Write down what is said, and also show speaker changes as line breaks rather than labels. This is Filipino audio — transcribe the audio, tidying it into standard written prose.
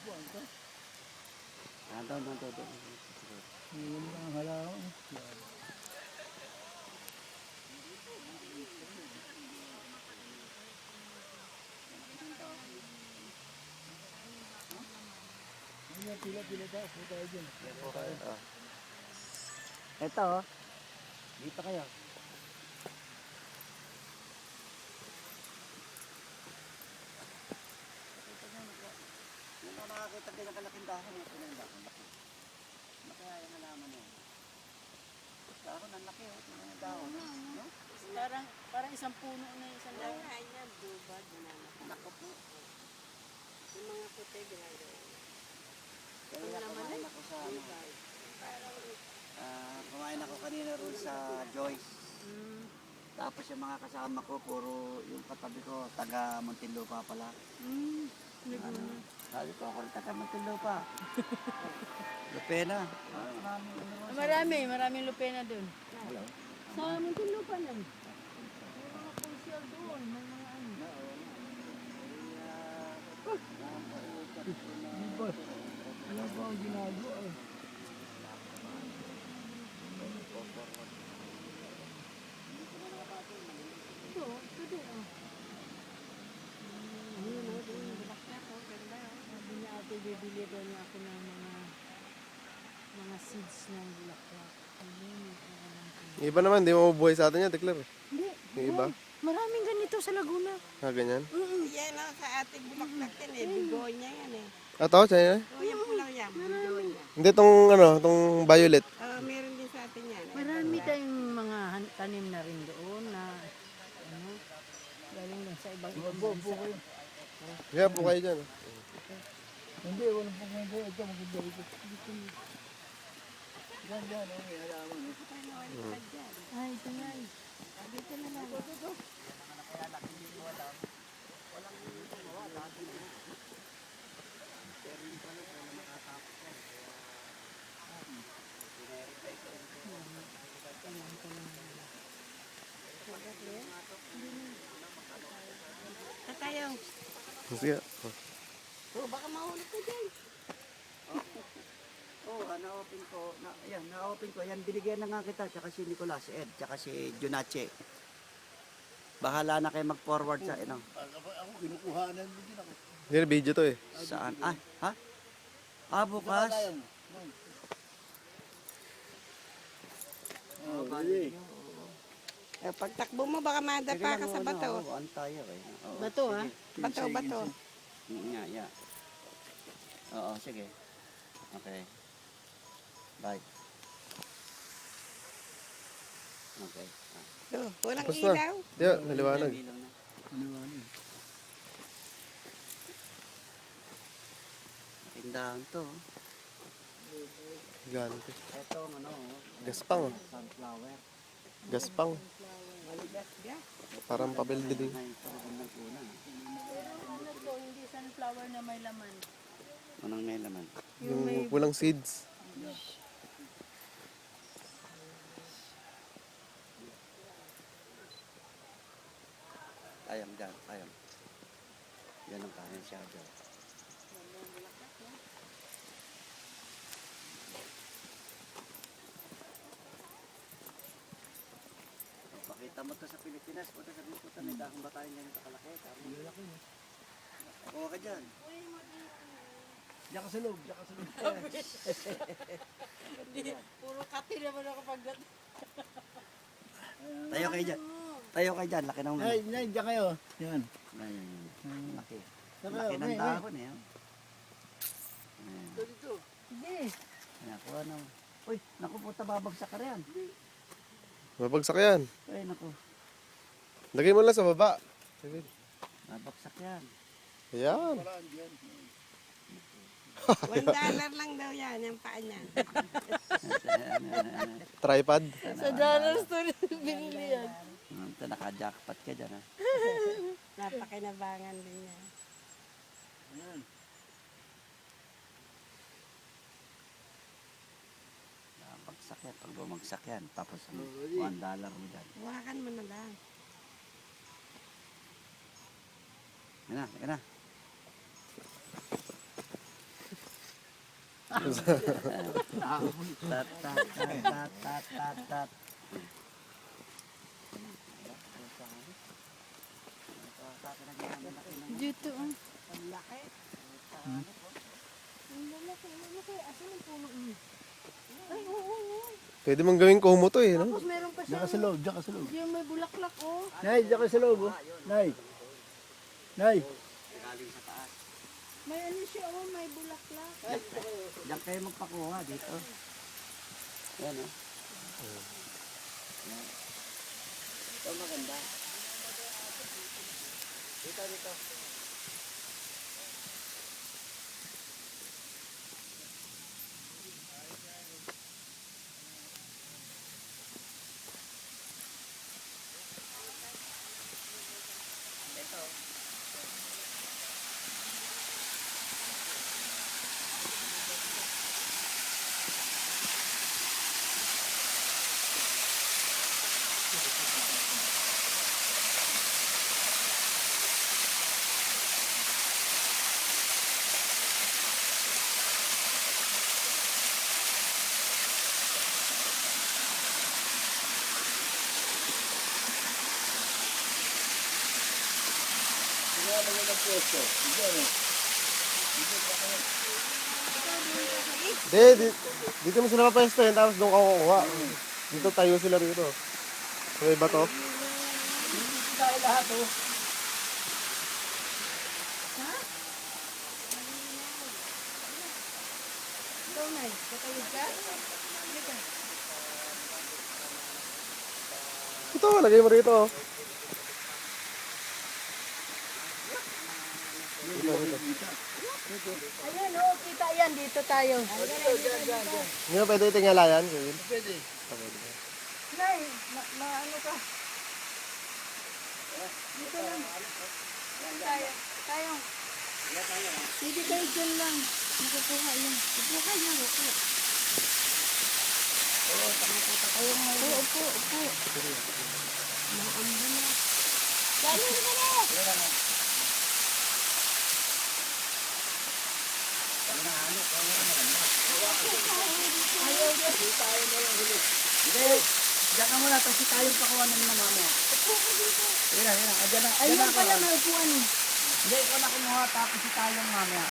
Doon.
Yun lang ang halaman. Pila tayo. Puta tayo dyan.
Ito, dito kayo. Yung nakakita din ang kalaking dahon. Kaya yung halaman yun. Dahon, ang laki. Tingnan yung dahon. No?
Parang isang puno na isang dahon.
Ay, yan, dubad,
Nako po.
yung mga puti, ginagawa.
Kaya kumain ako sa kumain ako kanina ron sa Joyce. Tapos yung mga kasama ko, puro yung katabi ko, taga Muntinlupa pala. Sabi ko ako taga Muntinlupa. Lupena.
Maraming lupena doon.
Hello.
Sa Muntinlupa lang. May mga pusyal doon, may mga ano.
Ano ba ang ginagawa eh?
Ito din oh.
Ayun, no, yung bulaklak, oh, ganda, oh.
Sabi niya ate, bibili daw niya ako ng mga seeds ng bulaklak.
Yung iba naman, di mo mabuhay sa atin yan, Declare.
Hindi.
Yung iba?
Maraming ganito sa Laguna.
Ganyan.
Yan lang sa ating bulaklak yan eh, bigonya yan eh.
Ito, sa'yo na?
O, yung pulang yan, bigonya.
Hindi, itong violet.
Meron din sa atin yan.
Marami tayong mga tanim na rin doon na ano, galing lang sa ibang bansa.
Kaya po kayo dyan.
Hindi, walang pagmendo. Ito, maganda ito. Yan, may halaman.
Ay, ito nga.
Dito na lang. Tatayo.
Sige.
Oh, baka mahulog ka dyan.
Na-open ko. Na-open ko. Yan, binigyan na nga kita. Tsaka si Nicolas, Ed. Tsaka si Junache. Bahala na kayo mag-forward sa, ano.
Ako, kinukuhanan din ako.
Hindi, video to eh.
Saan? Ha? Bukas.
Oh, bali.
Pagtakbo mo, baka madapa ka sa bato.
Oo, tayo eh. Oo,
Bato
sige.
ah.
Bato.
Yeah. Oo, sige. Okay. Bye. Okay.
Walang
Tapos na.
ilaw.
Yeah, naliwanag.
Ilaw na.
Ano?
Tindahan to.
Ganito.
Ito, ano,
Gaspang.
sunflower.
Gaspang.
Maligas-gas.
Parang papel din.
Ay, ito, unang una.
Ano to, hindi sunflower na may laman.
Unang may laman.
Yung walang seeds.
Ayam dyan, ayam. Yan ang kanin siya dyan. Pakita mo to sa Pilipinas, punta sa Pilipinas, may dahong ba tayo ganito kalaki? Malaki mo. Kuha ka dyan.
Diyan ka sa loob.
Puro kati naman ako pag
Tayo kayo dyan. Tayo kayo dyan, laki ng
Ay, diyan kayo. Yan.
Laki.
Saka,
Laki ng dahon eh.
Dito.
Hindi.
Ayan, kuha na. Uy, naku puta, babagsak ka rin.
Mabagsak yan.
Ay, naku.
Lagay mo lang sa baba.
Babagsak yan.
Ayan.
$1 lang daw yan, yung paa niya.
Tripod.
Sa dollar store binili yan.
Ito, naka-jackpot ka dyan ha.
Napakinabangan din niya.
Yan.
Babagsak yan. Pag bumagsak yan, tapos $1 mo dyan.
Hawakan mo na lang.
Yan na. Tat, tat, tat, tat, tat, tat, tat.
Dito, oh.
Ang laki.
Ang lalaki. Asan yung puno niya? Ay, oo.
Pwede mong gawing kumo to eh, no?
Tapos meron pa
Diyan ka sa
siya.
loob, diyan ka sa loob.
Yung may bulaklak, oh.
Nay, diyan ka sa loob, oh. Nay. Nay.
Galing sa taas.
May ano siya, oh. May bulaklak.
Diyan kayo magpakuha dito. Yan o. Ito maganda. Dito, dito.
Dito mo sila papesto yun, tapos doon ka kukuha. Dito tayo sila rito. So, may bato.
Ikaw, Nay. Katawid ka? Halika.
Ito, lagay mo rito. Oh.
Ayan, oh. Kita yan. Dito tayo.
Hindi mo pwede itingala yan, Kevin?
Pwede.
Nay, ano ka? Dito lang. Yan tayo. Tayo. Sige kayo dyan lang. Nakukuha yan. Kukuha yan. Upo. Upo. Maambo na. Dali ka na. Ayaw yan.
Hindi. Diyan ka muna. Kasi tayong pakuha na naman mamaya.
Upo ka dito.
Yan na. Diyan na.
Ayun pala may upuan eh.
Hindi, ikaw na kumuha. Tapos si tayong mamaya.